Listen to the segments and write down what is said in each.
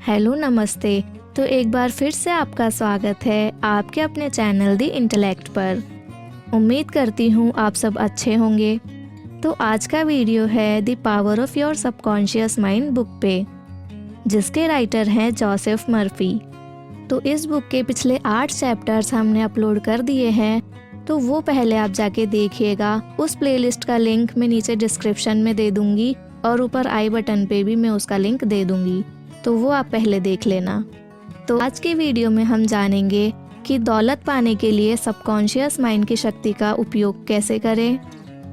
Hello नमस्ते। तो एक बार फिर से आपका स्वागत है आपके अपने चैनल दी इंटेलेक्ट पर। उम्मीद करती हूँ आप सब अच्छे होंगे। तो आज का वीडियो है the power of your subconscious mind book पे, जिसके राइटर हैं जोसेफ मर्फी। तो इस बुक के पिछले 8 चैप्टर्स हमने अपलोड कर दिए हैं, तो वो पहले आप जाके देखिएगा। उस प्लेलिस्ट का लिंक मैं नीचे डिस्क्रिप्शन में दे दूंगी और ऊपर आई बटन पे भी मैं उसका लिंक दे दूंगी, तो वो आप पहले देख लेना। तो आज के वीडियो में हम जानेंगे कि दौलत पाने के लिए सबकॉन्शियस माइंड की शक्ति का उपयोग कैसे करें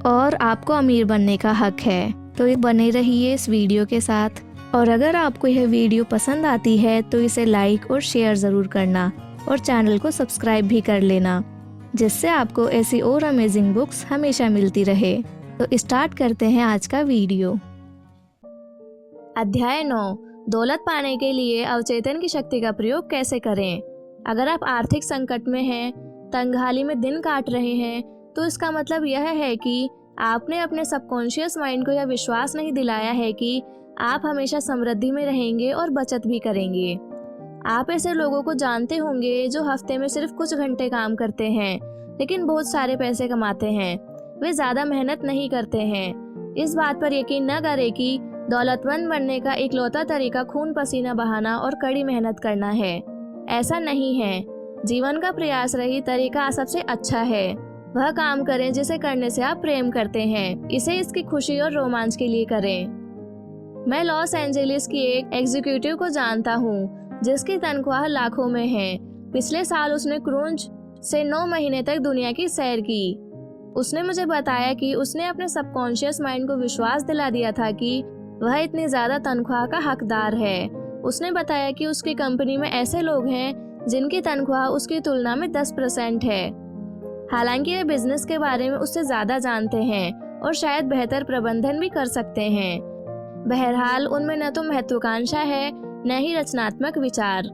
और आपको अमीर बनने का हक है। तो ये बने रहिए इस वीडियो के साथ। और अगर आपको यह वीडियो पसंद आती है तो इसे लाइक और शेयर ज़रूर करना और चैनल को सब्सक्राइब भी कर लेना, जिससे आपको ऐसी और अमेजिंग बुक्स हमेशा मिलती रहे। तो स्टार्ट करते हैं आज का वीडियो। अध्याय 9, दौलत पाने के लिए अवचेतन की शक्ति का प्रयोग कैसे करें। अगर आप आर्थिक संकट में हैं, तंगहाली में दिन काट रहे हैं, तो इसका मतलब यह है कि आपने अपने सबकॉन्शियस माइंड को यह विश्वास नहीं दिलाया है कि आप हमेशा समृद्धि में रहेंगे और बचत भी करेंगे। आप ऐसे लोगों को जानते होंगे जो हफ्ते में सिर्फ कुछ घंटे काम करते हैं लेकिन बहुत सारे पैसे कमाते हैं। वे ज़्यादा मेहनत नहीं करते हैं। इस बात पर यकीन न करें कि दौलतमंद बनने का इकलौता तरीका खून पसीना बहाना और कड़ी मेहनत करना है। ऐसा नहीं है। जीवन का प्रयास रहित तरीका सबसे अच्छा है। वह काम करें जिसे करने से आप प्रेम करते हैं। इसे इसकी खुशी और रोमांच के लिए करें। मैं लॉस एंजलिस की एक एग्जीक्यूटिव को जानता हूँ जिसकी तनख्वाह लाखों में है। पिछले साल उसने क्रूज से 9 महीने तक दुनिया की सैर की। उसने मुझे बताया कि उसने अपने सबकॉन्शियस माइंड को विश्वास दिला दिया था कि वह इतनी ज्यादा तनख्वाह का हकदार है। उसने बताया कि उसकी कंपनी में ऐसे लोग हैं जिनकी तनख्वाह उसकी तुलना में 10% है। हालांकि वे बिजनेस के बारे में उससे ज्यादा जानते हैं और शायद बेहतर प्रबंधन भी कर सकते हैं। बहरहाल उनमें न तो महत्वाकांक्षा है न ही रचनात्मक विचार।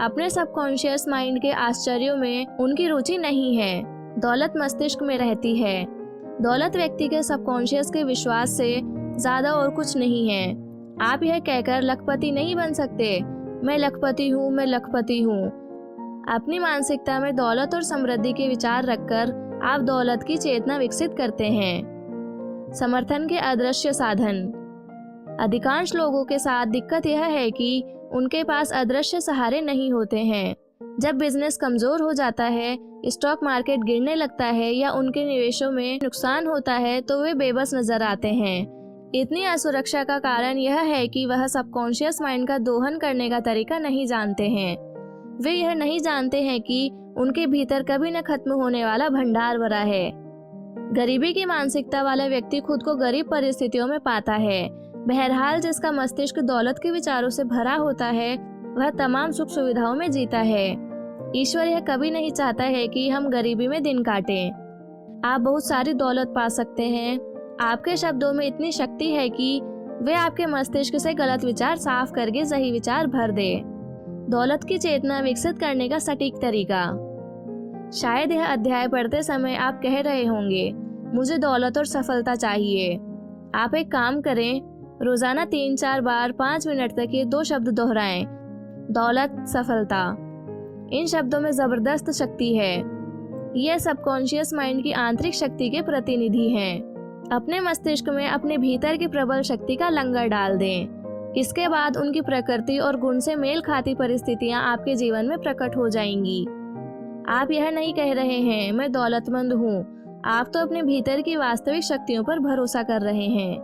अपने सबकॉन्शियस माइंड के आश्चर्यों में उनकी रुचि नहीं है। दौलत मस्तिष्क में रहती है। दौलत व्यक्ति के सबकॉन्शियस के विश्वास से ज्यादा और कुछ नहीं है। आप यह कहकर लखपति नहीं बन सकते, मैं लखपति हूँ, मैं लखपति हूँ। अपनी मानसिकता में दौलत और समृद्धि के विचार रखकर आप दौलत की चेतना विकसित करते हैं। समर्थन के अदृश्य साधन। अधिकांश लोगों के साथ दिक्कत यह है कि उनके पास अदृश्य सहारे नहीं होते हैं। जब बिजनेस कमजोर हो जाता है, स्टॉक मार्केट गिरने लगता है या उनके निवेशों में नुकसान होता है, तो वे बेबस नजर आते हैं। इतनी असुरक्षा का कारण यह है कि वह सबकॉन्शियस माइंड का दोहन करने का तरीका नहीं जानते हैं। वे यह नहीं जानते हैं कि उनके भीतर कभी न खत्म होने वाला भंडार भरा है। गरीबी की मानसिकता वाला व्यक्ति खुद को गरीब परिस्थितियों में पाता है। बहरहाल जिसका मस्तिष्क दौलत के विचारों से भरा होता है, वह तमाम सुख सुविधाओं में जीता है। ईश्वर यह कभी नहीं चाहता है कि हम गरीबी में दिन काटें। आप बहुत सारी दौलत पा सकते हैं। आपके शब्दों में इतनी शक्ति है कि वे आपके मस्तिष्क से गलत विचार साफ करके सही विचार भर दे। दौलत की चेतना विकसित करने का सटीक तरीका। शायद यह अध्याय पढ़ते समय आप कह रहे होंगे, मुझे दौलत और सफलता चाहिए। आप एक काम करें, रोजाना 3-4 बार 5 मिनट तक ये 2 शब्द दोहराएं, दौलत, सफलता। इन शब्दों में जबरदस्त शक्ति है। यह सबकॉन्शियस माइंड की आंतरिक शक्ति के प्रतिनिधि हैं। अपने मस्तिष्क में अपने भीतर की प्रबल शक्ति का लंगर डाल दें। इसके बाद उनकी प्रकृति और गुण से मेल खाती परिस्थितियां आपके जीवन में प्रकट हो जाएंगी। आप यह नहीं कह रहे हैं, मैं दौलतमंद हूँ। आप तो अपने भीतर की वास्तविक शक्तियों पर भरोसा कर रहे हैं।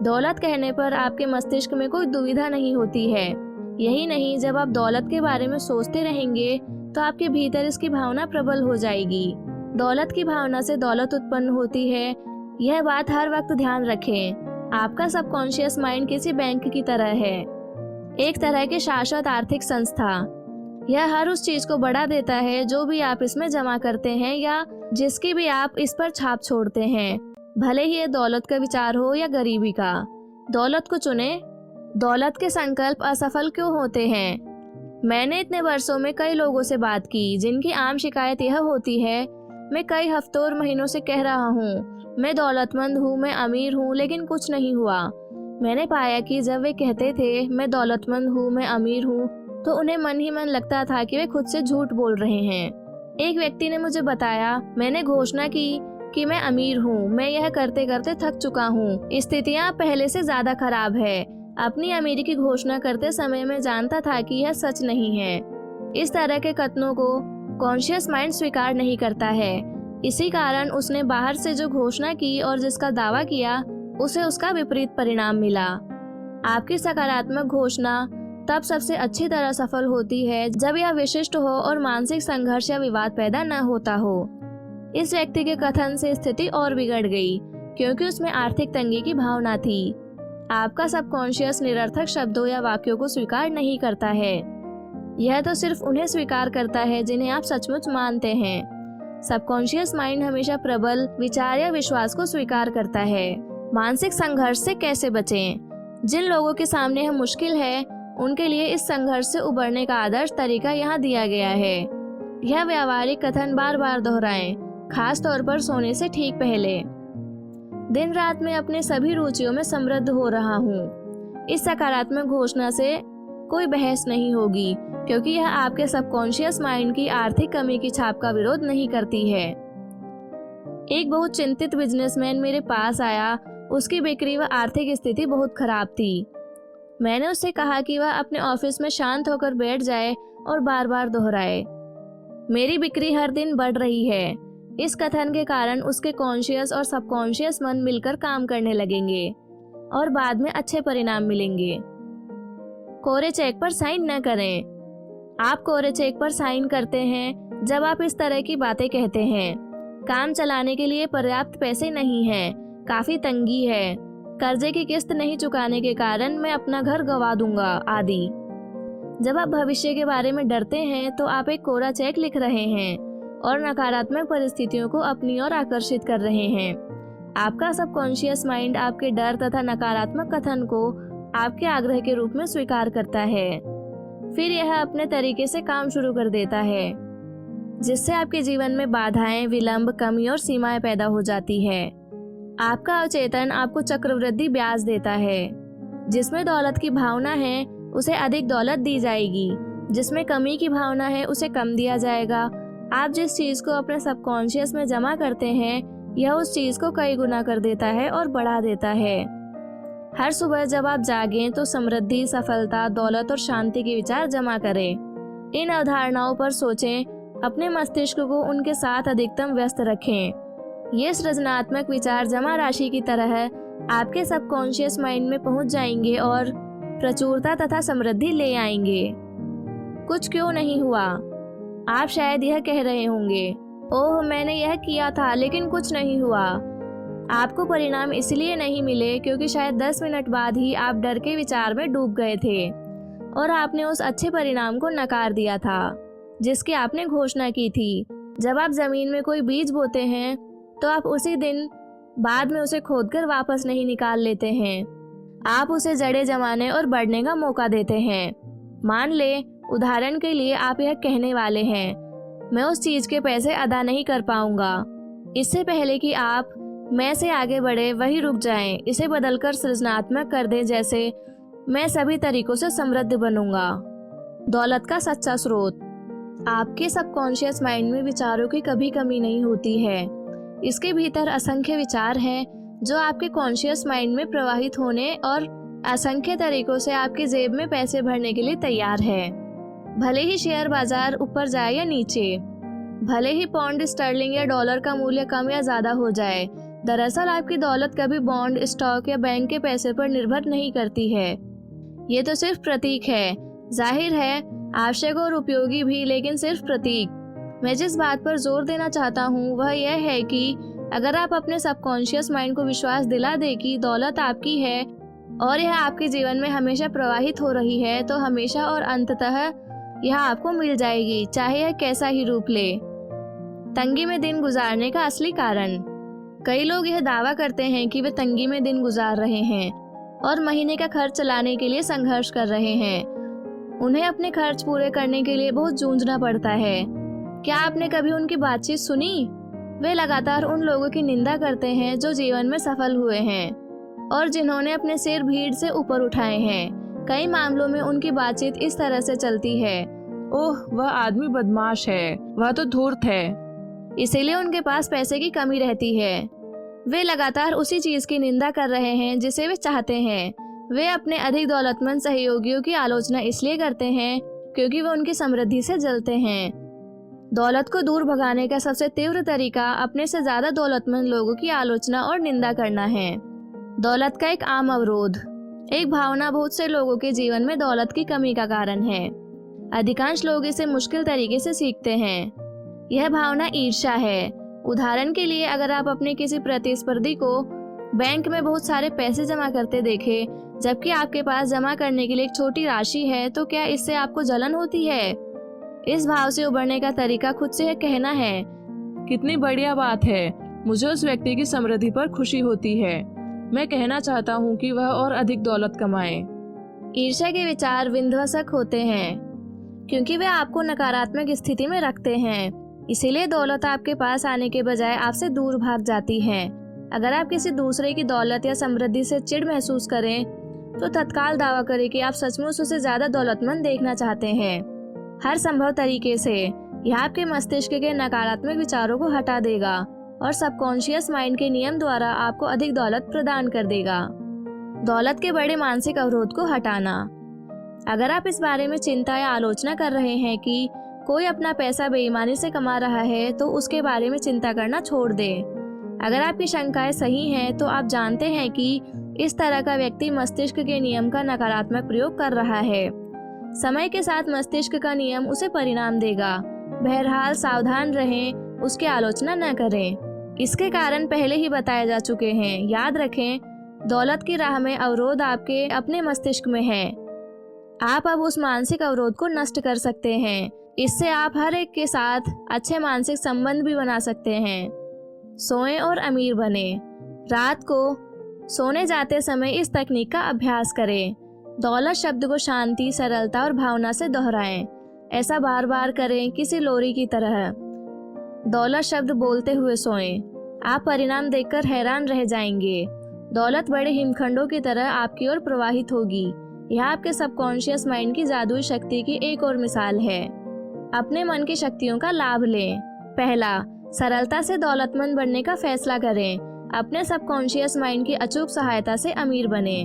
दौलत कहने पर आपके मस्तिष्क में कोई दुविधा नहीं होती है। यही नहीं, जब आप दौलत के बारे में सोचते रहेंगे तो आपके भीतर इसकी भावना प्रबल हो जाएगी। दौलत की भावना से दौलत उत्पन्न होती है। यह बात हर वक्त ध्यान रखें। आपका सबकॉन्शियस माइंड किसी बैंक की तरह है, एक तरह के शाश्वत आर्थिक संस्था। यह हर उस चीज को बढ़ा देता है जो भी आप इसमें जमा करते हैं या जिसकी भी आप इस पर छाप छोड़ते हैं, भले ही ये दौलत का विचार हो या गरीबी का। दौलत को चुने। दौलत के संकल्प असफल क्यों होते हैं? मैंने इतने वर्षों में कई लोगों से बात की जिनकी आम शिकायत यह होती है, मैं कई हफ्तों और महीनों से कह रहा हूँ, मैं दौलतमंद हूँ, मैं अमीर हूँ, लेकिन कुछ नहीं हुआ। मैंने पाया कि जब वे कहते थे मैं दौलतमंद हूँ, मैं अमीर हूँ, तो उन्हें मन ही मन लगता था कि वे खुद से झूठ बोल रहे हैं। एक व्यक्ति ने मुझे बताया, मैंने घोषणा की कि मैं अमीर हूँ, मैं यह करते करते थक चुका हूँ, स्थितियाँ पहले से ज्यादा खराब है। अपनी अमीरी की घोषणा करते समय मैं जानता था कि यह सच नहीं है। इस तरह के कथनों को कॉन्शियस माइंड स्वीकार नहीं करता है। इसी कारण उसने बाहर से जो घोषणा की और जिसका दावा किया, उसे उसका विपरीत परिणाम मिला। आपकी सकारात्मक घोषणा तब सबसे अच्छी तरह सफल होती है जब यह विशिष्ट हो और मानसिक संघर्ष या विवाद पैदा न होता हो। इस व्यक्ति के कथन से स्थिति और बिगड़ गई क्योंकि उसमें आर्थिक तंगी की भावना थी। आपका सबकॉन्शियस निरर्थक शब्दों या वाक्यों को स्वीकार नहीं करता है। यह तो सिर्फ उन्हें स्वीकार करता है जिन्हें आप सचमुच मानते हैं। सबकॉन्शियस माइंड हमेशा प्रबल विचार या विश्वास को स्वीकार करता है। मानसिक संघर्ष से कैसे बचें? जिन लोगों के सामने यह मुश्किल है, उनके लिए इस संघर्ष से उबरने का आदर्श तरीका यहाँ दिया गया है। यह व्यावहारिक कथन बार बार दोहराएं, खास तौर पर सोने से ठीक पहले। दिन रात में अपने सभी रुचियों में समृद्ध हो रहा हूँ। इस सकारात्मक घोषणा से कोई बहस नहीं होगी क्योंकि यह आपके सबकॉन्शियस माइंड की आर्थिक कमी की छाप का विरोध नहीं करती है। एक बहुत चिंतित बिजनेसमैन मेरे पास आया। उसकी बिक्री व आर्थिक स्थिति बहुत खराब थी। मैंने उससे कहा कि वह अपने ऑफिस में शांत होकर बैठ जाए और बार बार दोहराए, मेरी बिक्री हर दिन बढ़ रही है। इस कथन के कारण उसके कॉन्शियस और सबकॉन्शियस मन मिलकर काम करने लगेंगे और बाद में अच्छे परिणाम मिलेंगे। कोरे चेक पर साइन न करें। आप कोरे चेक पर साइन करते हैं जब आप इस तरह की बातें कहते हैं, काम चलाने के लिए पर्याप्त पैसे नहीं हैं, काफी तंगी है, कर्जे की किस्त नहीं चुकाने के कारण मैं अपना घर गंवा दूंगा आदि। जब आप भविष्य के बारे में डरते हैं तो आप एक कोरा चेक लिख रहे हैं और नकारात्मक परिस्थितियों को अपनी ओर आकर्षित कर रहे हैं। आपका सबकॉन्शियस माइंड आपके डर तथा नकारात्मक कथन को आपके आग्रह के रूप में स्वीकार करता है। फिर यह अपने तरीके से काम शुरू कर देता है, जिससे आपके जीवन में बाधाएं, विलंब, कमी और सीमाएं पैदा हो जाती है। आपका अवचेतन आपको चक्रवृद्धि ब्याज देता है। जिसमें दौलत की भावना है उसे अधिक दौलत दी जाएगी, जिसमें कमी की भावना है उसे कम दिया जाएगा। आप जिस चीज को अपने सबकॉन्शियस में जमा करते हैं, यह उस चीज को कई गुना कर देता है और बढ़ा देता है। हर सुबह जब आप जागें तो समृद्धि, सफलता, दौलत और शांति के विचार जमा करें। इन अवधारणाओं पर सोचें, अपने मस्तिष्क को उनके साथ अधिकतम व्यस्त रखें। ये सृजनात्मक विचार जमा राशि की तरह आपके सबकॉन्शियस माइंड में पहुंच जाएंगे और प्रचुरता तथा समृद्धि ले आएंगे। कुछ क्यों नहीं हुआ? आप शायद यह कह रहे होंगे, ओह मैंने यह किया था लेकिन कुछ नहीं हुआ। आपको परिणाम इसलिए नहीं मिले क्योंकि शायद 10 मिनट बाद ही आप डर के विचार में डूब गए थे और आपने उस अच्छे परिणाम को नकार दिया था जिसकी आपने घोषणा की थी। जब आप जमीन में कोई बीज बोते हैं तो आप उसी दिन बाद में उसे खोदकर वापस नहीं निकाल लेते हैं। आप उसे जड़ें जमाने और बढ़ने का मौका देते हैं। मान ले, उदाहरण के लिए आप यह कहने वाले हैं, मैं उस चीज के पैसे अदा नहीं कर पाऊंगा। इससे पहले कि आप मैं से आगे बढ़े, वही रुक जाएं। इसे बदलकर सृजनात्मक कर दें, जैसे मैं सभी तरीकों से समृद्ध बनूंगा। दौलत का सच्चा स्रोत। आपके सबकॉन्शियस माइंड में विचारों की कभी कमी नहीं होती है। इसके भीतर असंख्य विचार हैं जो आपके कॉन्शियस माइंड में प्रवाहित होने और असंख्य तरीकों से आपकी जेब में पैसे भरने के लिए तैयार है। भले ही शेयर बाजार ऊपर जाए या नीचे, भले ही पाउंड स्टर्लिंग या डॉलर का मूल्य कम या ज्यादा हो जाए, दरअसल आपकी दौलत कभी बॉन्ड, स्टॉक या बैंक के पैसे पर निर्भर नहीं करती है। ये तो सिर्फ प्रतीक है, जाहिर है आवश्यक और उपयोगी भी, लेकिन सिर्फ प्रतीक। मैं जिस बात पर जोर देना चाहता हूँ वह यह है कि अगर आप अपने सबकॉन्शियस माइंड को विश्वास दिला दे कि दौलत आपकी है और यह आपके जीवन में हमेशा प्रवाहित हो रही है, तो हमेशा और अंततः यह आपको मिल जाएगी, चाहे यह कैसा ही रूप ले। तंगी में दिन गुजारने का असली कारण। कई लोग यह दावा करते हैं कि वे तंगी में दिन गुजार रहे हैं और महीने का खर्च चलाने के लिए संघर्ष कर रहे हैं। उन्हें अपने खर्च पूरे करने के लिए बहुत जूझना पड़ता है। क्या आपने कभी उनकी बातचीत सुनी? वे लगातार उन लोगों की निंदा करते हैं जो जीवन में सफल हुए हैं। और जिन्होंने अपने सिर भीड़ से ऊपर उठाए हैं। कई मामलों में उनकी बातचीत इस तरह से चलती है, ओह वह आदमी बदमाश है, वह तो धूर्त है। इसीलिए उनके पास पैसे की कमी रहती है। वे लगातार उसी चीज की निंदा कर रहे हैं जिसे वे चाहते हैं। वे अपने अधिक दौलतमंद सहयोगियों की आलोचना इसलिए करते हैं क्योंकि वे उनकी समृद्धि से जलते हैं। दौलत को दूर भगाने का सबसे तीव्र तरीका अपने से ज्यादा दौलतमंद लोगों की आलोचना और निंदा करना है। दौलत का एक आम अवरोध, एक भावना बहुत से लोगों के जीवन में दौलत की कमी का कारण है। अधिकांश लोग इसे मुश्किल तरीके से सीखते हैं। यह भावना ईर्ष्या है। उदाहरण के लिए, अगर आप अपने किसी प्रतिस्पर्धी को बैंक में बहुत सारे पैसे जमा करते देखें जबकि आपके पास जमा करने के लिए एक छोटी राशि है, तो क्या इससे आपको जलन होती है? इस भाव से उबरने का तरीका खुद से कहना है, कितनी बढ़िया बात है, मुझे उस व्यक्ति की समृद्धि पर खुशी होती है। मैं कहना चाहता हूँ कि वह और अधिक दौलत कमाए। ईर्ष्या के विचार विध्वंसक होते हैं क्योंकि वे आपको नकारात्मक स्थिति में रखते हैं। इसीलिए दौलत आपके पास आने के बजाय आपसे दूर भाग जाती है। अगर आप किसी दूसरे की दौलत या समृद्धि से चिढ़ महसूस करें तो तत्काल दावा करें कि आप सचमुच उसे ज्यादा दौलतमंद देखना चाहते हैं। हर संभव तरीके से यह आपके मस्तिष्क के नकारात्मक विचारों को हटा देगा और सबकॉन्शियस माइंड के नियम द्वारा आपको अधिक दौलत प्रदान कर देगा। दौलत के बड़े मानसिक अवरोध को हटाना। अगर आप इस बारे में चिंता या आलोचना कर रहे हैं कि कोई अपना पैसा बेईमानी से कमा रहा है, तो उसके बारे में चिंता करना छोड़ दें। अगर आपकी शंकाएं सही हैं, तो आप जानते हैं कि इस तरह का व्यक्ति मस्तिष्क के नियम का नकारात्मक प्रयोग कर रहा है। समय के साथ मस्तिष्क का नियम उसे परिणाम देगा। बहरहाल सावधान रहें, उसकी आलोचना न करें। इसके कारण पहले ही बताए जा चुके हैं। याद रखें, दौलत की राह में अवरोध आपके अपने मस्तिष्क में है। आप अब उस मानसिक अवरोध को नष्ट कर सकते हैं। इससे आप हर एक के साथ अच्छे मानसिक संबंध भी बना सकते हैं। सोएं और अमीर बने। रात को सोने जाते समय इस तकनीक का अभ्यास करें। दौलत शब्द को शांति, सरलता और भावना से दोहराएं। ऐसा बार बार करें, किसी लोरी की तरह। दौलत शब्द बोलते हुए सोएं। आप परिणाम देखकर हैरान रह जाएंगे। दौलत बड़े हिमखंडों की तरह आपकी ओर प्रवाहित होगी। यह आपके सबकॉन्शियस माइंड की जादुई शक्ति की एक और मिसाल है। अपने मन की शक्तियों का लाभ लें। पहला, सरलता से दौलतमंद बनने का फैसला करें। अपने सबकॉन्शियस माइंड की अचूक सहायता से अमीर बने।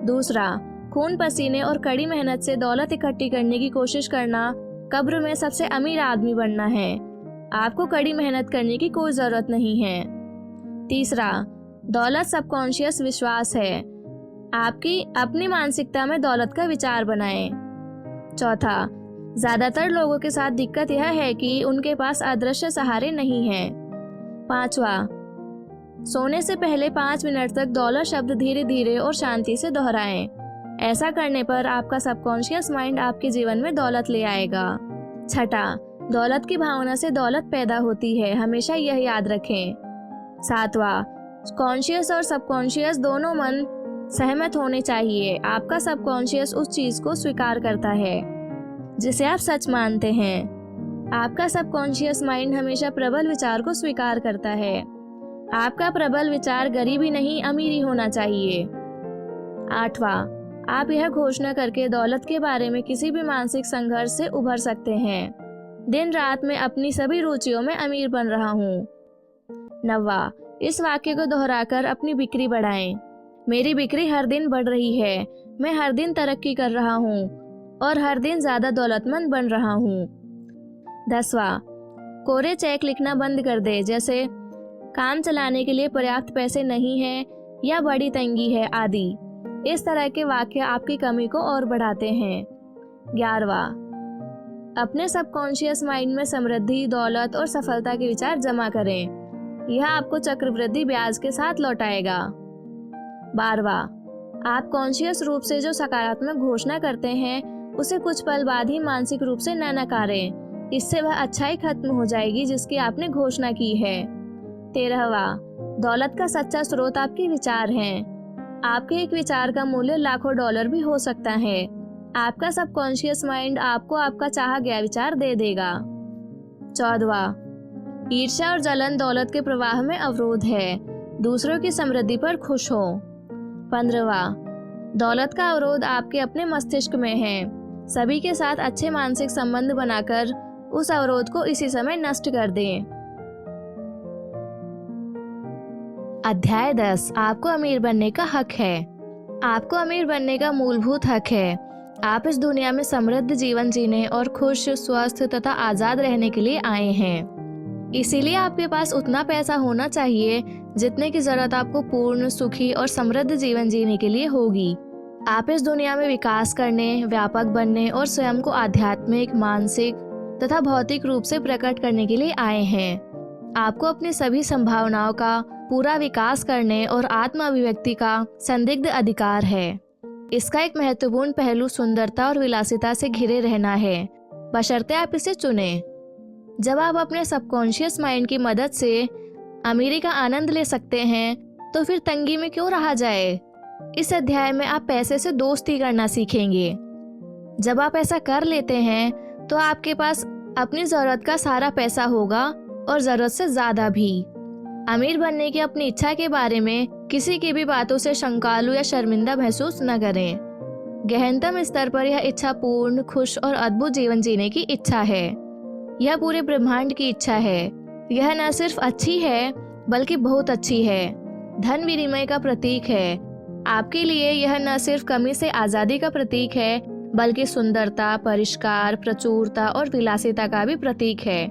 दूसरा, खून पसीने और कड़ी मेहनत से दौलत इकट्ठी करने की कोशिश करना। कब्र में सबसे अमीर आदमी बनना है। आपको कड़ी मेहनत करने की कोई जरूरत नहीं है। तीसरा, दौलत सबकॉन्शियस विश्वास है। आपकी अपनी मानसिकता में दौलत का विचार बनाएं। चौथा, ज्यादातर लोगों के साथ दिक्कत यह है कि उनके पास अदृश्य सहारे नहीं हैं। पांचवा, सोने से पहले 5 मिनट तक दौलत शब्द धीरे धीरे और शांति से दोहराएं। ऐसा करने पर आपका सबकॉन्शियस माइंड आपके जीवन में दौलत ले आएगा। छठा, दौलत की भावना से दौलत पैदा होती है, हमेशा यह याद रखें। सातवां, कॉन्शियस और सबकॉन्शियस दोनों मन सहमत होने चाहिए। आपका सबकॉन्शियस उस चीज को स्वीकार करता है जिसे आप सच मानते हैं। आपका सबकॉन्शियस माइंड हमेशा प्रबल विचार को स्वीकार करता है। आपका प्रबल विचार गरीबी नहीं, अमीरी होना चाहिए। आठवां, आप यह घोषणा करके दौलत के बारे में किसी भी मानसिक संघर्ष से उभर सकते हैं। दिन रात में अपनी सभी रुचियों में अमीर बन रहा हूँ। नौवां, इस वाक्य को दोहराकर अपनी बिक्री बढ़ाएं। मेरी बिक्री हर दिन बढ़ रही है। मैं हर दिन तरक्की कर रहा हूँ और हर दिन ज्यादा दौलतमंद बन रहा हूँ। 10वां, कोरे चेक लिखना बंद कर दे, जैसे काम चलाने के लिए पर्याप्त पैसे नहीं है या बड़ी तंगी है आदि। इस तरह के वाक्य आपकी कमी को और बढ़ाते हैं। 11वां, अपने सबकॉन्शियस माइंड में समृद्धि, दौलत और सफलता के विचार जमा करें। यह आपको चक्रवृद्धि ब्याज के साथ लौटाएगा। 12वां, आप कॉन्शियस रूप से जो सकारात्मक घोषणा करते हैं उसे कुछ पल बाद ही मानसिक रूप से न नकारें। इससे वह अच्छाई खत्म हो जाएगी जिसकी आपने घोषणा की है। 13वां, दौलत का सच्चा स्रोत आपके विचार हैं। आपके एक विचार का मूल्य लाखों डॉलर भी हो सकता है। आपका सबकॉन्शियस माइंड आपको आपका चाहा गया विचार दे देगा। 14वां, ईर्ष्या और जलन दौलत के प्रवाह में अवरोध है। दूसरों की समृद्धि पर खुश हो। 15वां, दौलत का अवरोध आपके अपने मस्तिष्क में है। सभी के साथ अच्छे मानसिक संबंध बनाकर उस अवरोध को इसी समय नष्ट कर दें। अध्याय 10, आपको अमीर बनने का हक है। आपको अमीर बनने का मूलभूत हक है। आप इस दुनिया में समृद्ध जीवन जीने और खुश, स्वस्थ तथा आजाद रहने के लिए आए हैं। इसीलिए आपके पास उतना पैसा होना चाहिए जितने की जरूरत आपको पूर्ण, सुखी और समृद्ध जीवन जीने के लिए होगी। आप इस दुनिया में विकास करने, व्यापक बनने और स्वयं को आध्यात्मिक, मानसिक तथा भौतिक रूप से प्रकट करने के लिए आए हैं। आपको अपनी सभी संभावनाओं का पूरा विकास करने और आत्म अभिव्यक्ति का संदिग्ध अधिकार है। इसका एक महत्वपूर्ण पहलू सुंदरता और विलासिता से घिरे रहना है, बशर्ते आप इसे चुनें। जब आप अपने सबकॉन्शियस माइंड की मदद से अमीरी का आनंद ले सकते हैं, तो फिर तंगी में क्यों रहा जाए। इस अध्याय में आप पैसे से दोस्ती करना सीखेंगे। जब आप ऐसा कर लेते हैं तो आपके पास अपनी जरूरत का सारा पैसा होगा और जरूरत से ज्यादा भी। अमीर बनने की अपनी इच्छा के बारे में किसी की भी बातों से शंकालु या शर्मिंदा महसूस न करें। गहनतम स्तर पर यह इच्छा पूर्ण, खुश और अद्भुत जीवन जीने की इच्छा है। यह पूरे ब्रह्मांड की इच्छा है। यह न सिर्फ अच्छी है बल्कि बहुत अच्छी है। धन विनिमय का प्रतीक है। आपके लिए यह न सिर्फ कमी से आजादी का प्रतीक है बल्कि सुंदरता, परिष्कार, प्रचुरता और विलासिता का भी प्रतीक है।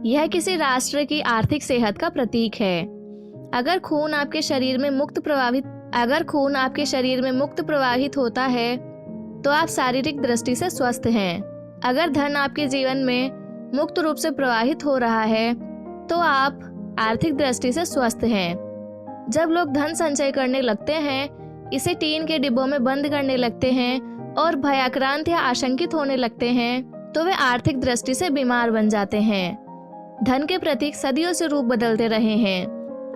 यह किसी राष्ट्र की आर्थिक सेहत का प्रतीक है। अगर खून आपके शरीर में मुक्त प्रवाहित होता है तो आप शारीरिक दृष्टि से स्वस्थ हैं। अगर धन आपके जीवन में मुक्त रूप से प्रवाहित हो रहा है तो आप आर्थिक दृष्टि से स्वस्थ हैं। जब लोग धन संचय करने लगते हैं, इसे टीन के डिब्बों में बंद करने लगते हैं और भयाक्रांत या आशंकित होने लगते हैं, तो वे आर्थिक दृष्टि से बीमार बन जाते हैं। धन के प्रतीक सदियों से रूप बदलते रहे हैं।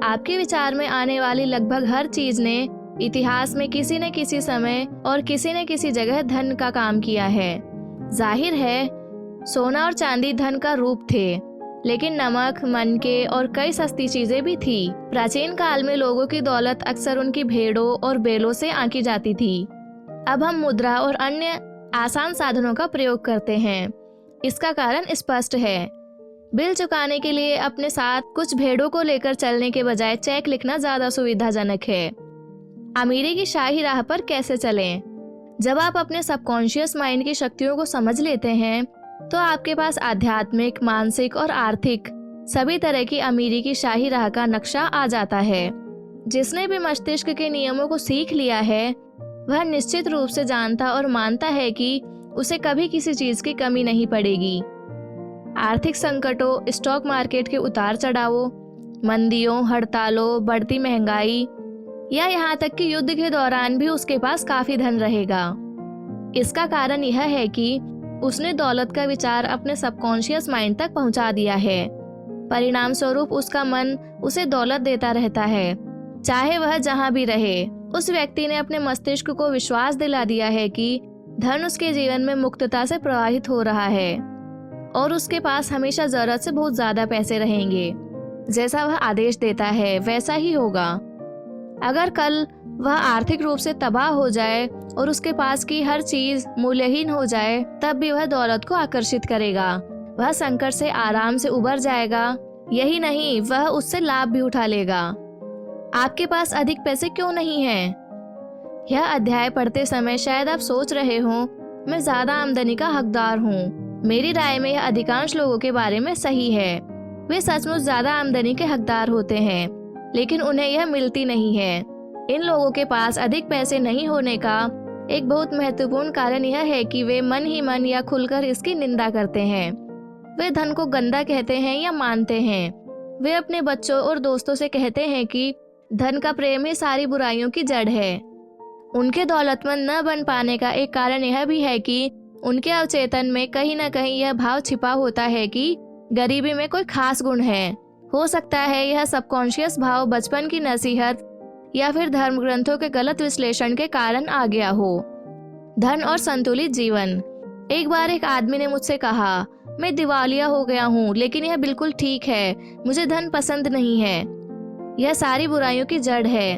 आपके विचार में आने वाली लगभग हर चीज ने इतिहास में किसी न किसी समय और किसी न किसी जगह धन का काम किया है। जाहिर है, सोना और चांदी धन का रूप थे, लेकिन नमक, मनके और कई सस्ती चीजें भी थी। प्राचीन काल में लोगों की दौलत अक्सर उनकी भेड़ों और बैलों से आंकी जाती थी। अब हम मुद्रा और अन्य आसान साधनों का प्रयोग करते हैं। इसका कारण स्पष्ट है। बिल चुकाने के लिए अपने साथ कुछ भेड़ों को लेकर चलने के बजाय चेक लिखना ज्यादा सुविधाजनक है। अमीरी की शाही राह पर कैसे चलें? जब आप अपने सबकॉन्शियस माइंड की शक्तियों को समझ लेते हैं तो आपके पास आध्यात्मिक, मानसिक और आर्थिक सभी तरह की अमीरी की शाही राह का नक्शा आ जाता है। जिसने भी मस्तिष्क के नियमों को सीख लिया है, वह निश्चित रूप से जानता और मानता है कि उसे कभी किसी चीज की कमी नहीं पड़ेगी। आर्थिक संकटों, स्टॉक मार्केट के उतार चढ़ावों, मंदियों, हड़तालों, बढ़ती महंगाई या यहाँ तक कि युद्ध के दौरान भी उसके पास काफी धन रहेगा। इसका कारण यह है कि उसने दौलत का विचार अपने सबकॉन्शियस माइंड तक पहुंचा दिया है। परिणाम स्वरूप उसका मन उसे दौलत देता रहता है, चाहे वह जहां भी रहे। उस व्यक्ति ने अपने मस्तिष्क को विश्वास दिला दिया है कि धन उसके जीवन में मुक्तता से प्रवाहित हो रहा है और उसके पास हमेशा जरूरत से बहुत ज्यादा पैसे रहेंगे। जैसा वह आदेश देता है वैसा ही होगा। अगर कल वह आर्थिक रूप से तबाह हो जाए और उसके पास की हर चीज मूल्यहीन हो जाए, तब भी वह दौलत को आकर्षित करेगा। वह संकट से आराम से उबर जाएगा। यही नहीं, वह उससे लाभ भी उठा लेगा। आपके पास अधिक पैसे क्यों नहीं हैं? यह अध्याय पढ़ते समय शायद आप सोच रहे हो, मैं ज्यादा आमदनी का हकदार हूँ। मेरी राय में यह अधिकांश लोगों के बारे में सही है। वे सचमुच ज्यादा आमदनी के हकदार होते हैं, लेकिन उन्हें यह मिलती नहीं है। इन लोगों के पास अधिक पैसे नहीं होने का एक बहुत महत्वपूर्ण कारण यह है कि वे मन ही मन या खुलकर इसकी निंदा करते हैं। वे धन को गंदा कहते हैं या मानते हैं। वे अपने बच्चों और दोस्तों से कहते हैं कि धन का प्रेम ही सारी बुराइयों की जड़ है। उनके दौलतमंद न बन पाने का एक कारण यह भी है कि उनके अवचेतन में कहीं न कहीं यह भाव छिपा होता है कि गरीबी में कोई खास गुण है। हो सकता है यह सबकॉन्शियस भाव बचपन की नसीहत या फिर धर्म ग्रंथों के गलत विश्लेषण के कारण आ गया हो। धन और संतुलित जीवन। एक बार एक आदमी ने मुझसे कहा, मैं दिवालिया हो गया हूँ, लेकिन यह बिल्कुल ठीक है। मुझे धन पसंद नहीं है। यह सारी बुराइयों की जड़ है।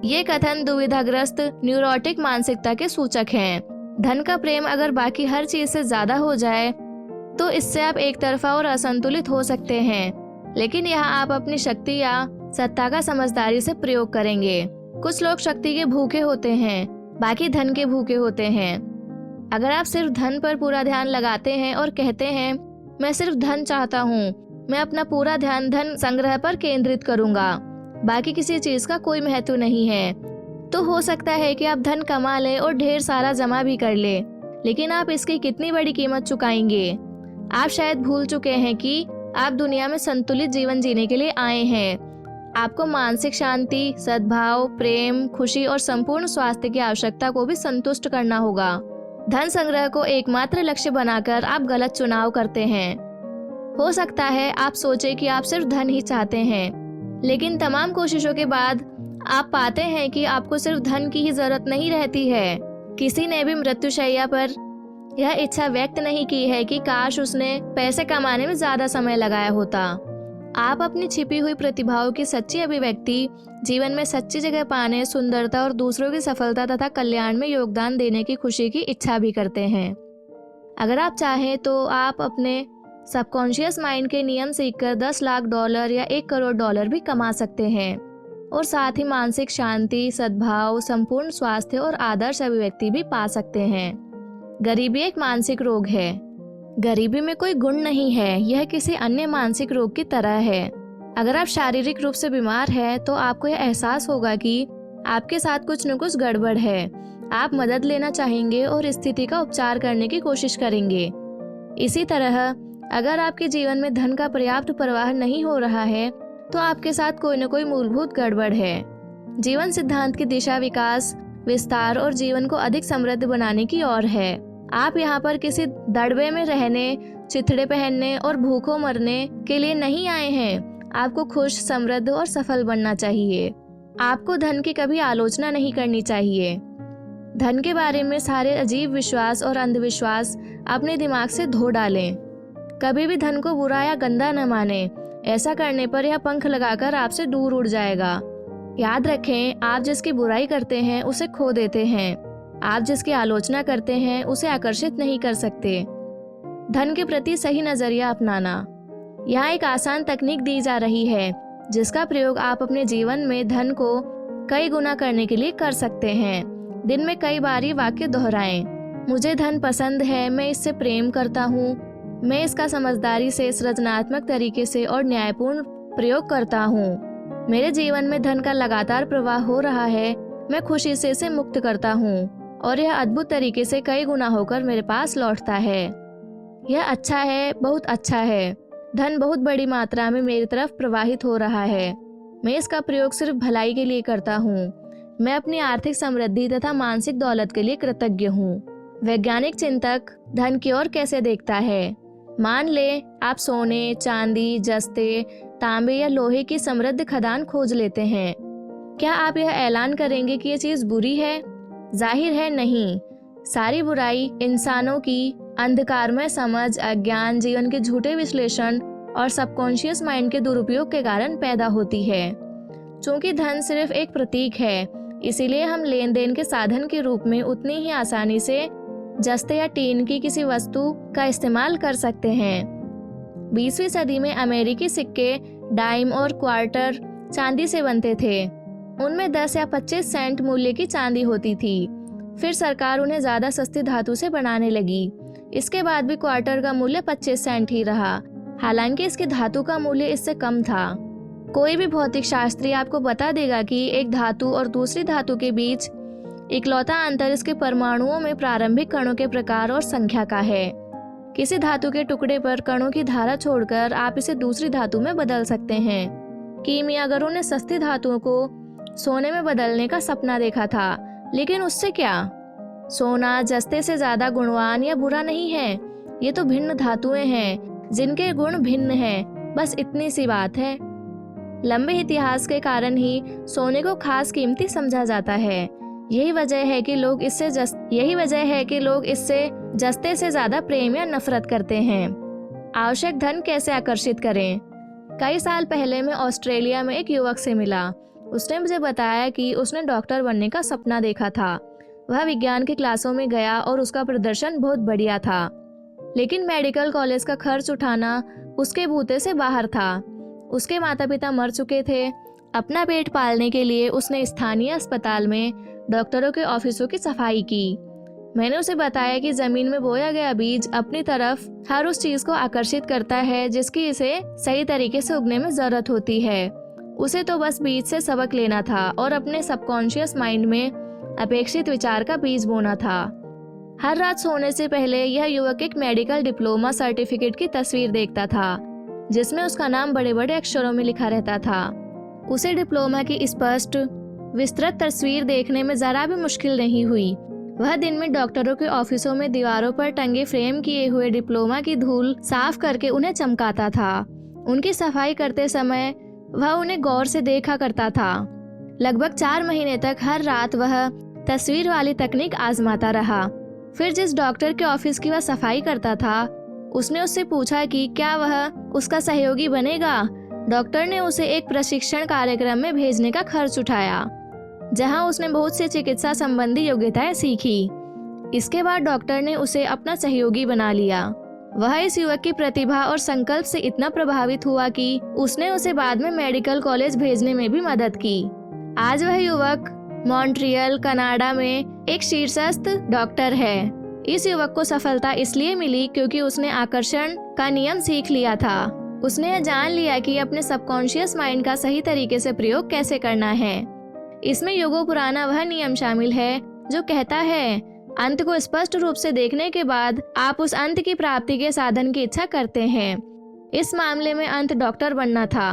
ये कथन दुविधाग्रस्त न्यूरोटिक मानसिकता के सूचक हैं। धन का प्रेम अगर बाकी हर चीज से ज्यादा हो जाए तो इससे आप एक तरफा और असंतुलित हो सकते हैं, लेकिन यहाँ आप अपनी शक्ति या सत्ता का समझदारी से प्रयोग करेंगे। कुछ लोग शक्ति के भूखे होते हैं, बाकी धन के भूखे होते हैं। अगर आप सिर्फ धन पर पूरा ध्यान लगाते हैं और कहते हैं मैं सिर्फ धन चाहता हूँ, मैं अपना पूरा ध्यान धन संग्रह पर केंद्रित करूंगा, बाकी किसी चीज का कोई महत्व नहीं है, तो हो सकता है कि आप धन कमा लें और ढेर सारा जमा भी कर ले, लेकिन आप इसकी कितनी बड़ी कीमत चुकाएंगे। आप शायद भूल चुके हैं कि आप दुनिया में संतुलित जीवन जीने के लिए आए हैं। आपको मानसिक शांति, सद्भाव, प्रेम, खुशी और संपूर्ण स्वास्थ्य की आवश्यकता को भी संतुष्ट करना होगा। धन संग्रह को एकमात्र लक्ष्य बनाकर आप गलत चुनाव करते हैं। हो सकता है आप सोचें कि आप सिर्फ धन ही चाहते हैं, लेकिन तमाम कोशिशों के बाद आप पाते हैं कि आपको सिर्फ धन की ही जरूरत नहीं रहती है। किसी ने भी मृत्युशैया पर यह इच्छा व्यक्त नहीं की है कि काश उसने पैसे कमाने में ज्यादा समय लगाया होता। आप अपनी छिपी हुई प्रतिभाओं की सच्ची अभिव्यक्ति, जीवन में सच्ची जगह पाने, सुंदरता और दूसरों की सफलता तथा कल्याण में योगदान देने की खुशी की इच्छा भी करते हैं। अगर आप चाहें तो आप अपने सबकॉन्शियस माइंड के नियम सीखकर $10 लाख या $1 करोड़ भी कमा सकते हैं और साथ ही मानसिक शांति, सद्भाव, संपूर्ण स्वास्थ्य और आदर्श अभिव्यक्ति भी पा सकते हैं। गरीबी एक मानसिक रोग है। गरीबी में कोई गुण नहीं है, यह किसी अन्य मानसिक रोग की तरह है। अगर आप शारीरिक रूप से बीमार हैं तो आपको यह एहसास होगा कि आपके साथ कुछ न कुछ गड़बड़ है। आप मदद लेना चाहेंगे और स्थिति का उपचार करने की कोशिश करेंगे। इसी तरह अगर आपके जीवन में धन का पर्याप्त प्रवाह नहीं हो रहा है तो आपके साथ कोई न कोई मूलभूत गड़बड़ है। जीवन सिद्धांत की दिशा विकास, विस्तार और जीवन को अधिक समृद्ध बनाने की ओर है। आप यहाँ पर किसी दड़बे में रहने, चिथड़े पहनने और भूखों मरने के लिए नहीं आए हैं। आपको खुश, समृद्ध और सफल बनना चाहिए। आपको धन की कभी आलोचना नहीं करनी चाहिए। धन के बारे में सारे अजीब विश्वास और अंधविश्वास अपने दिमाग से धो डालें। कभी भी धन को बुरा या गंदा न माने। ऐसा करने पर यह पंख लगाकर आपसे दूर उड़ जाएगा। याद रखें, आप जिसकी बुराई करते हैं उसे खो देते हैं। आप जिसकी आलोचना करते हैं उसे आकर्षित नहीं कर सकते। धन के प्रति सही नजरिया अपनाना। यहाँ एक आसान तकनीक दी जा रही है जिसका प्रयोग आप अपने जीवन में धन को कई गुना करने के लिए कर सकते हैं। दिन में कई बार ये वाक्य दोहराएं। मुझे धन पसंद है, मैं इससे प्रेम करता हूँ, मैं इसका समझदारी से, सृजनात्मक तरीके से और न्यायपूर्ण प्रयोग करता हूँ। मेरे जीवन में धन का लगातार प्रवाह हो रहा है, मैं खुशी से इसे मुक्त करता हूँ और यह अद्भुत तरीके से कई गुना होकर मेरे पास लौटता है। यह अच्छा है, बहुत अच्छा है। धन बहुत बड़ी मात्रा में मेरी तरफ प्रवाहित हो रहा है। मैं इसका प्रयोग सिर्फ भलाई के लिए करता हूँ। मैं अपनी आर्थिक समृद्धि तथा मानसिक दौलत के लिए कृतज्ञ हूँ। वैज्ञानिक चिंतक धन की ओर कैसे देखता है? मान ले आप सोने, चांदी, जस्ते, तांबे या लोहे की समृद्ध खदान खोज लेते हैं। क्या आप यह ऐलान करेंगे कि यह चीज बुरी है? जाहिर है नहीं। सारी बुराई इंसानों की अंधकारमय समझ, अज्ञान, जीवन के झूठे विश्लेषण और सबकॉन्शियस माइंड के दुरुपयोग के कारण पैदा होती है। चूंकि धन सिर्फ एक प्रतीक है, इसीलिए हम लेन देन के साधन के रूप में उतनी ही आसानी से जस्ते या टीन की किसी वस्तु का इस्तेमाल कर सकते हैं। 20वीं सदी में अमेरिकी सिक्के, डाइम और क्वार्टर चांदी से बनते थे। उनमें 10 या 25 सेंट मूल्य की चांदी होती थी। फिर सरकार उन्हें ज्यादा सस्ती धातु से बनाने लगी। इसके बाद भी क्वार्टर का मूल्य 25 सेंट ही रहा, हालांकि इसकी धातु का मूल्य इससे कम था। कोई भी भौतिक शास्त्री आपको बता देगा कि एक धातु और दूसरी धातु के बीच इकलौता अंतर इसके परमाणुओं में प्रारंभिक कणों के प्रकार और संख्या का है। किसी धातु के टुकड़े पर कणों की धारा छोड़कर आप इसे दूसरी धातु में बदल सकते हैं। कीमियागरों ने सस्ती धातुओं को सोने में बदलने का सपना देखा था, लेकिन उससे क्या? सोना जस्ते से ज्यादा गुणवान या बुरा नहीं है। ये तो भिन्न धातुएं हैं जिनके गुण भिन्न हैं, बस इतनी सी बात है। लंबे इतिहास के कारण ही सोने को खास कीमती समझा जाता है। यही वजह है कि लोग इससे जस्ते से ज्यादा प्रेम या नफरत करते हैं। आवश्यक धन कैसे आकर्षित करें? कई साल पहले मैं ऑस्ट्रेलिया में एक युवक से मिला। उसने मुझे बताया कि उसने डॉक्टर बनने का सपना देखा था। वह विज्ञान की क्लासों में गया और उसका प्रदर्शन बहुत बढ़िया था, लेकिन मेडिकल कॉलेज का खर्च उठाना उसके बूते से बाहर था। उसके माता पिता मर चुके थे। अपना पेट पालने के लिए उसने स्थानीय अस्पताल में डॉक्टरों के ऑफिसों की सफाई की। मैंने उसे बताया कि जमीन में बोया गया बीज अपनी तरफ हर उस चीज को आकर्षित करता है जिसकी इसे सही तरीके से उगने में जरूरत होती है। उसे तो बस बीज से सबक लेना था और अपने सबकॉन्शियस माइंड में अपेक्षित विचार का बीज बोना था। हर रात सोने से पहले यह युवक एक मेडिकल डिप्लोमा सर्टिफिकेट की तस्वीर देखता था, जिसमें उसका नाम बड़े बड़े अक्षरों में लिखा रहता था। उसे डिप्लोमा की स्पष्ट विस्तृत तस्वीर देखने में जरा भी मुश्किल नहीं हुई। वह दिन में डॉक्टरों के ऑफिसों में दीवारों पर टंगे फ्रेम किए हुए डिप्लोमा की धूल साफ करके उन्हें चमकाता था। उनकी सफाई करते समय वह उन्हें गौर से देखा करता था। लगभग 4 महीने तक हर रात वह तस्वीर वाली तकनीक आजमाता रहा। फिर जिस डॉक्टर के ऑफिस की वह सफाई करता था, उसने उससे पूछा कि क्या वह उसका सहयोगी बनेगा। डॉक्टर ने उसे एक प्रशिक्षण कार्यक्रम में भेजने का खर्च उठाया, जहां उसने बहुत सी चिकित्सा संबंधी योग्यताएं सीखी। इसके बाद डॉक्टर ने उसे अपना सहयोगी बना लिया। वह इस युवक की प्रतिभा और संकल्प से इतना प्रभावित हुआ कि उसने उसे बाद में मेडिकल कॉलेज भेजने में भी मदद की। आज वह युवक मॉन्ट्रियल, कनाडा में एक शीर्षस्थ डॉक्टर है। इस युवक को सफलता इसलिए मिली क्योंकि उसने आकर्षण का नियम सीख लिया था। उसने यह जान लिया कि अपने सबकॉन्शियस माइंड का सही तरीके से प्रयोग कैसे करना है। इसमें युगों पुराना वह नियम शामिल है जो कहता है अंत को स्पष्ट रूप से देखने के बाद आप उस अंत की प्राप्ति के साधन की इच्छा करते हैं। इस मामले में अंत डॉक्टर बनना था।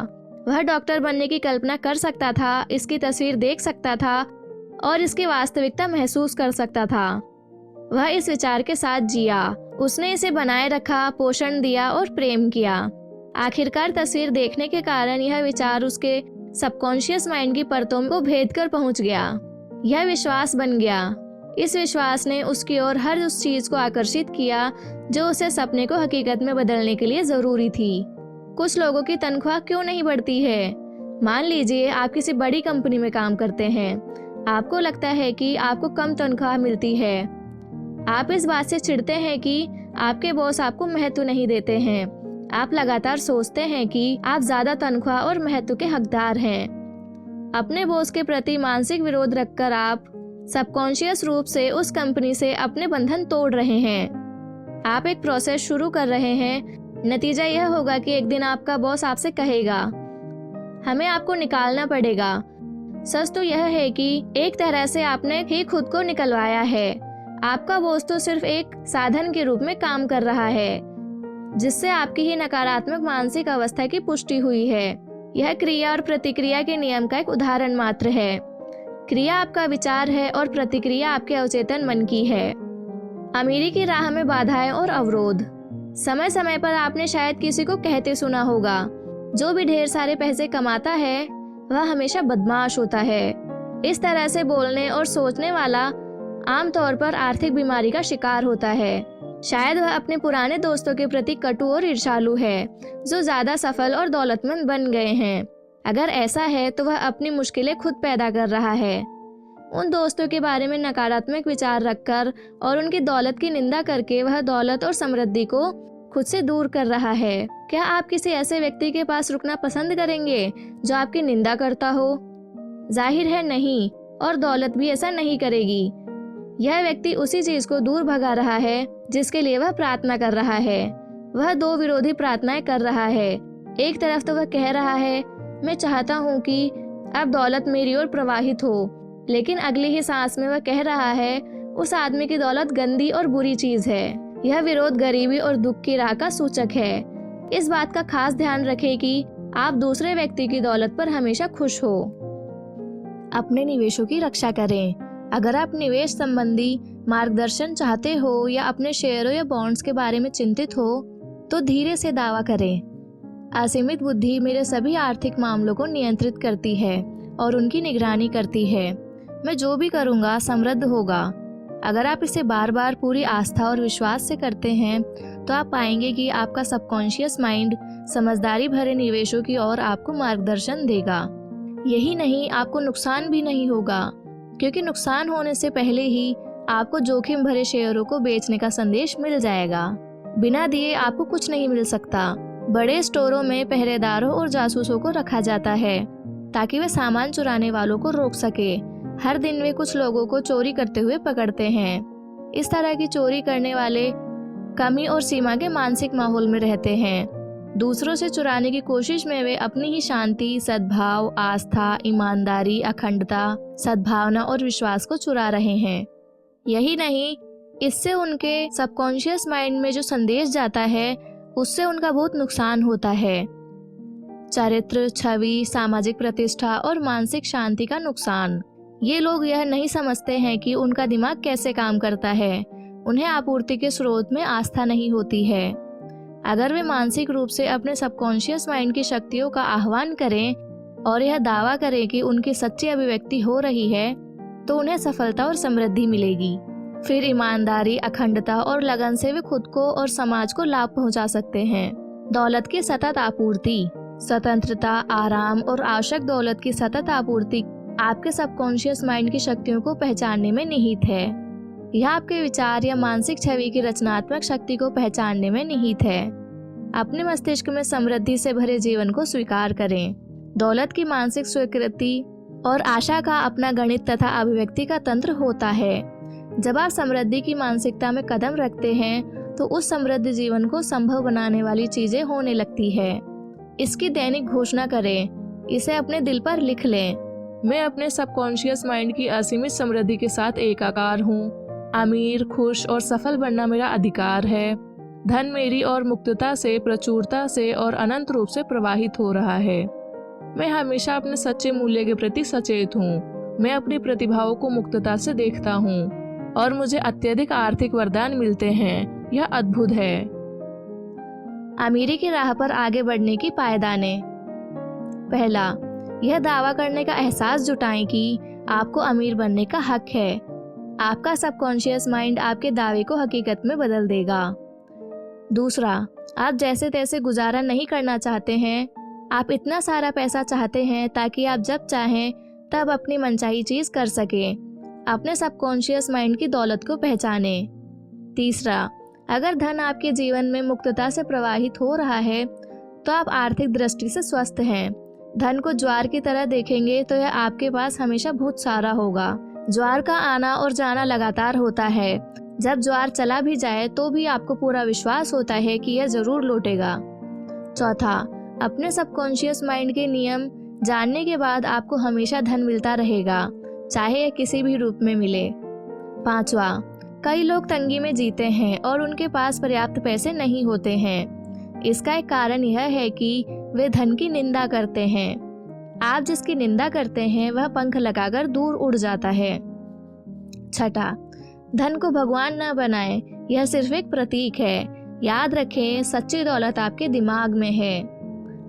वह डॉक्टर बनने की कल्पना कर सकता था, इसकी तस्वीर देख सकता था और इसकी वास्तविकता महसूस कर सकता था। वह इस विचार के साथ जिया। उसने इसे बनाए रखा, पोषण दिया और प्रेम किया। आखिरकार तस्वीर देखने के कारण यह विचार उसके सबकॉन्शियस माइंड की परतों को भेद कर पहुंच गया। यह विश्वास बन गया। इस विश्वास ने उसकी ओर हर उस चीज को आकर्षित किया जो उसे सपने को हकीकत में बदलने के लिए जरूरी थी। कुछ लोगों की तनख्वाह क्यों नहीं बढ़ती है? मान लीजिए आप किसी बड़ी कंपनी में काम करते हैं। आपको लगता है कि आपको कम तनख्वाह मिलती है। आप इस बात से चिढ़ते हैं कि आपके बॉस आपको महत्व नहीं देते हैं। आप लगातार सोचते हैं कि आप ज्यादा तनख्वाह और महत्व के हकदार हैं। अपने बॉस के प्रति मानसिक विरोध रखकर आप सबकॉन्शियस रूप से उस कंपनी से अपने बंधन तोड़ रहे हैं। आप एक प्रोसेस शुरू कर रहे हैं। नतीजा यह होगा कि एक दिन आपका बॉस आपसे कहेगा, हमें आपको निकालना पड़ेगा। सच तो यह है कि एक तरह से आपने ही खुद को निकलवाया है। आपका बॉस तो सिर्फ एक साधन के रूप में काम कर रहा है, जिससे आपकी ही नकारात्मक मानसिक अवस्था की पुष्टि हुई है। यह क्रिया और प्रतिक्रिया के नियम का एक उदाहरण मात्र है। क्रिया आपका विचार है और प्रतिक्रिया आपके अवचेतन मन की है। अमीरी की राह में बाधाएं और अवरोध। समय समय पर आपने शायद किसी को कहते सुना होगा, जो भी ढेर सारे पैसे कमाता है वह हमेशा बदमाश होता है। इस तरह से बोलने और सोचने वाला आमतौर पर आर्थिक बीमारी का शिकार होता है। शायद वह अपने पुराने दोस्तों के प्रति कटु और ईर्ष्यालु है, जो ज्यादा सफल और दौलतमंद बन गए हैं। अगर ऐसा है तो वह अपनी मुश्किलें खुद पैदा कर रहा है। उन दोस्तों के बारे में नकारात्मक विचार रखकर और उनकी दौलत की निंदा करके वह दौलत और समृद्धि को खुद से दूर कर रहा है। क्या आप किसी ऐसे व्यक्ति के पास रुकना पसंद करेंगे जो आपकी निंदा करता हो? जाहिर है नहीं, और दौलत भी ऐसा नहीं करेगी। यह व्यक्ति उसी चीज को दूर भगा रहा है जिसके लिए वह प्रार्थना कर रहा है। वह दो विरोधी प्रार्थनाएं कर रहा है। एक तरफ तो वह कह रहा है, मैं चाहता हूँ कि अब दौलत मेरी ओर प्रवाहित हो, लेकिन अगली ही सांस में वह कह रहा है, उस आदमी की दौलत गंदी और बुरी चीज है। यह विरोध गरीबी और दुख की राह का सूचक है। इस बात का खास ध्यान रखें कि आप दूसरे व्यक्ति की दौलत पर हमेशा खुश हो। अपने निवेशों की रक्षा करें। अगर आप निवेश संबंधी मार्गदर्शन चाहते हो या अपने शेयरों या बॉन्ड्स के बारे में चिंतित हो, तो धीरे से दावा करें। असीमित बुद्धि मेरे सभी आर्थिक मामलों को नियंत्रित करती है और उनकी निगरानी करती है। मैं जो भी करूँगा समृद्ध होगा। अगर आप इसे बार बार पूरी आस्था और विश्वास से करते हैं, तो आप पाएंगे कि आपका सबकॉन्शियस माइंड समझदारी भरे निवेशों की ओर आपको मार्गदर्शन देगा। यही नहीं, आपको नुकसान भी नहीं होगा, क्योंकि नुकसान होने से पहले ही आपको जोखिम भरे शेयरों को बेचने का संदेश मिल जाएगा। बिना दिए आपको कुछ नहीं मिल सकता। बड़े स्टोरों में पहरेदारों और जासूसों को रखा जाता है ताकि वे सामान चुराने वालों को रोक सके। हर दिन वे कुछ लोगों को चोरी करते हुए पकड़ते हैं। इस तरह की चोरी करने वाले कमी और सीमा के मानसिक माहौल में रहते हैं। दूसरों से चुराने की कोशिश में वे अपनी ही शांति, सद्भाव, आस्था, ईमानदारी, अखंडता, सद्भावना और विश्वास को चुरा रहे हैं। यही नहीं, इससे उनके सबकॉन्शियस माइंड में जो संदेश जाता है उससे उनका बहुत नुकसान होता है। चरित्र, छवि, सामाजिक प्रतिष्ठा और मानसिक शांति का नुकसान। ये लोग यह नहीं समझते हैं कि उनका दिमाग कैसे काम करता है। उन्हें आपूर्ति के स्रोत में आस्था नहीं होती है। अगर वे मानसिक रूप से अपने सबकॉन्शियस माइंड की शक्तियों का आह्वान करें और यह दावा करें कि उनकी सच्ची अभिव्यक्ति हो रही है, तो उन्हें सफलता और समृद्धि मिलेगी। फिर ईमानदारी, अखंडता और लगन से वे खुद को और समाज को लाभ पहुंचा सकते हैं। दौलत की सतत आपूर्ति। स्वतंत्रता, आराम और आवश्यक दौलत की सतत आपूर्ति आपके सबकॉन्शियस माइंड की शक्तियों को पहचानने में निहित है। यह आपके विचार या मानसिक छवि की रचनात्मक शक्ति को पहचानने में निहित है। अपने मस्तिष्क में समृद्धि से भरे जीवन को स्वीकार करें। दौलत की मानसिक स्वीकृति और आशा का अपना गणित तथा अभिव्यक्ति का तंत्र होता है। जब आप समृद्धि की मानसिकता में कदम रखते हैं तो उस समृद्ध जीवन को संभव बनाने वाली चीजें होने लगती है। इसकी दैनिक घोषणा करें, इसे अपने दिल पर लिख लें। मैं अपने सबकॉन्शियस माइंड की असीमित समृद्धि के साथ एकाकार हूँ। अमीर, खुश और सफल बनना मेरा अधिकार है। धन मेरी और मुक्तता से, प्रचुरता से और अनंत रूप से प्रवाहित हो रहा है। मैं हमेशा अपने सच्चे मूल्य के प्रति सचेत हूँ। मैं अपनी प्रतिभाओं को मुक्तता से देखता हूँ और मुझे अत्यधिक आर्थिक वरदान मिलते हैं। यह अद्भुत है। अमीरी की राह पर आगे बढ़ने की पायदानें। पहला, यह दावा करने का एहसास जुटाएं कि आपको अमीर बनने का हक है। आपका सबकॉन्शियस माइंड आपके दावे को हकीकत में बदल देगा। दूसरा, आप जैसे तैसे गुजारा नहीं करना चाहते हैं। आप इतना सारा पैसा चाहते हैं ताकि आप जब चाहें तब अपनी मनचाही चीज कर सकें। अपने सबकॉन्शियस माइंड की दौलत को पहचाने। तीसरा, अगर धन आपके जीवन में मुक्तता से प्रवाहित हो रहा है तो आप आर्थिक दृष्टि से स्वस्थ हैं। धन को ज्वार की तरह देखेंगे तो यह आपके पास हमेशा बहुत सारा होगा। ज्वार का आना और जाना लगातार होता है। जब ज्वार चला भी जाए तो भी आपको पूरा विश्वास होता है कि यह जरूर लौटेगा। चौथा, अपने सबकॉन्शियस माइंड के नियम जानने के बाद आपको हमेशा धन मिलता रहेगा, चाहे यह किसी भी रूप में मिले। पांचवा, कई लोग तंगी में जीते हैं और उनके पास पर्याप्त पैसे नहीं होते हैं। इसका एक कारण यह है कि वे धन की निंदा करते हैं। आप जिसकी निंदा करते हैं वह पंख लगाकर दूर उड़ जाता है। छठा, धन को भगवान न बनाएं, यह सिर्फ एक प्रतीक है। याद रखें, सच्ची दौलत आपके दिमाग में है।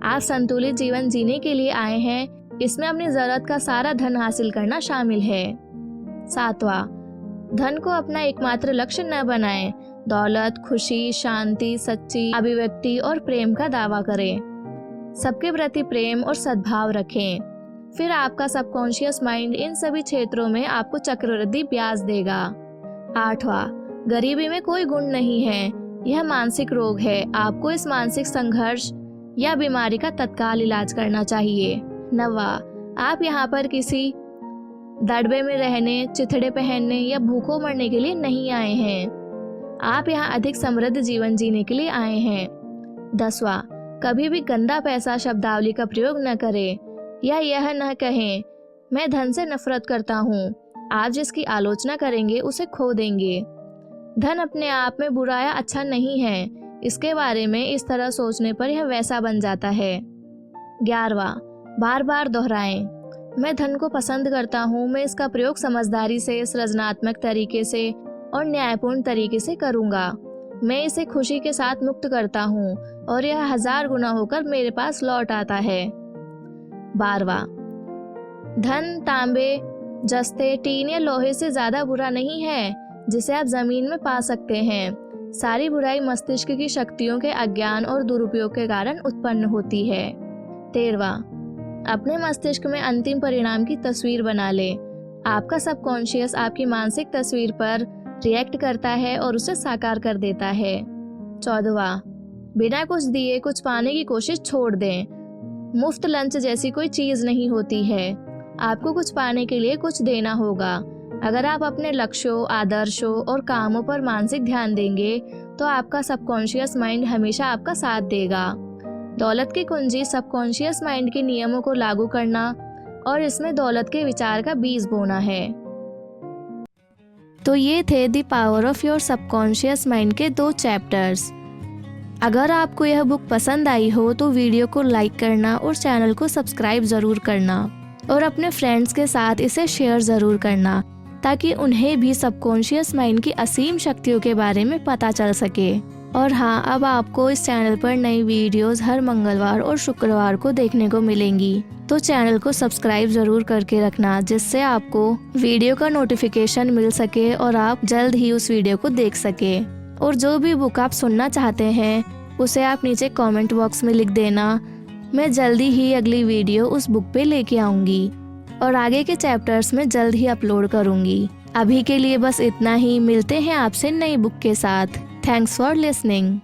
आप संतुलित जीवन जीने के लिए आए हैं, इसमें अपनी जरूरत का सारा धन हासिल करना शामिल है। सातवां, धन को अपना एकमात्र लक्ष्य न बनाएं। दौलत, खुशी, शांति, सच्ची अभिव्यक्ति और प्रेम का दावा करें। सबके प्रति प्रेम और सद्भाव रखें। फिर आपका सबकॉन्शियस माइंड इन सभी क्षेत्रों में आपको चक्रवृद्धि ब्याज देगा। आठवां, गरीबी में कोई गुण नहीं है, यह मानसिक रोग है। आपको इस मानसिक संघर्ष या बीमारी का तत्काल इलाज करना चाहिए। नवा, आप यहाँ पर किसी दड़बे में रहने, चिथड़े पहनने या भूखों मरने के लिए नहीं आए हैं। आप यहाँ अधिक समृद्ध जीवन जीने के लिए आए हैं। 10वां, कभी भी गंदा पैसा शब्दावली का प्रयोग न करें या यह न कहें मैं धन से नफरत करता हूँ। आप जिसकी आलोचना करेंगे उसे खो देंगे। धन अपने आप में बुरा या अच्छा नहीं है, इसके बारे में इस तरह सोचने पर यह वैसा बन जाता है। 11वां, बार बार दोहराएं, मैं धन को पसंद करता हूँ, मैं इसका प्रयोग समझदारी से, सृजनात्मक तरीके से और न्यायपूर्ण तरीके से करूँगा। मैं इसे खुशी के साथ मुक्त करता हूँ और यह 1000 गुना होकर मेरे पास लौट आता है। 12वां, धन तांबे, जस्ते, टीन या लोहे से ज्यादा बुरा नहीं है जिसे आप जमीन में पा सकते हैं। सारी बुराई मस्तिष्क की शक्तियों के अज्ञान और दुरुपयोग के कारण उत्पन्न होती है। 13वां, अपने मस्तिष्क में अंतिम परिणाम की तस्वीर बना ले। आपका सबकॉन्शियस आपकी मानसिक तस्वीर पर रिएक्ट करता है और उसे साकार कर देता है। 14वां, बिना कुछ दिए कुछ पाने की कोशिश छोड़ दें। मुफ्त लंच जैसी कोई चीज़ नहीं होती है। आपको कुछ पाने के लिए कुछ देना होगा। अगर आप अपने लक्ष्यों, आदर्शों और कामों पर मानसिक ध्यान देंगे तो आपका सबकॉन्शियस माइंड हमेशा आपका साथ देगा। दौलत की कुंजी सबकॉन्शियस माइंड के नियमों को लागू करना और इसमें दौलत के विचार का बीज बोना है। तो ये थे the power of your subconscious mind के 2 चैप्टर्स। अगर आपको यह बुक पसंद आई हो तो वीडियो को लाइक करना और चैनल को सब्सक्राइब ज़रूर करना और अपने फ्रेंड्स के साथ इसे शेयर ज़रूर करना ताकि उन्हें भी सबकॉन्शियस माइंड की असीम शक्तियों के बारे में पता चल सके। और हाँ, अब आपको इस चैनल पर नई वीडियोस हर मंगलवार और शुक्रवार को देखने को मिलेंगी, तो चैनल को सब्सक्राइब ज़रूर करके रखना जिससे आपको वीडियो का नोटिफिकेशन मिल सके और आप जल्द ही उस वीडियो को देख सके। और जो भी बुक आप सुनना चाहते हैं उसे आप नीचे कमेंट बॉक्स में लिख देना। मैं जल्दी ही अगली वीडियो उस बुक पे लेके आऊँगी और आगे के चैप्टर्स में जल्द ही अपलोड करूँगी। अभी के लिए बस इतना ही। मिलते हैं आपसे नई बुक के साथ। Thanks for listening.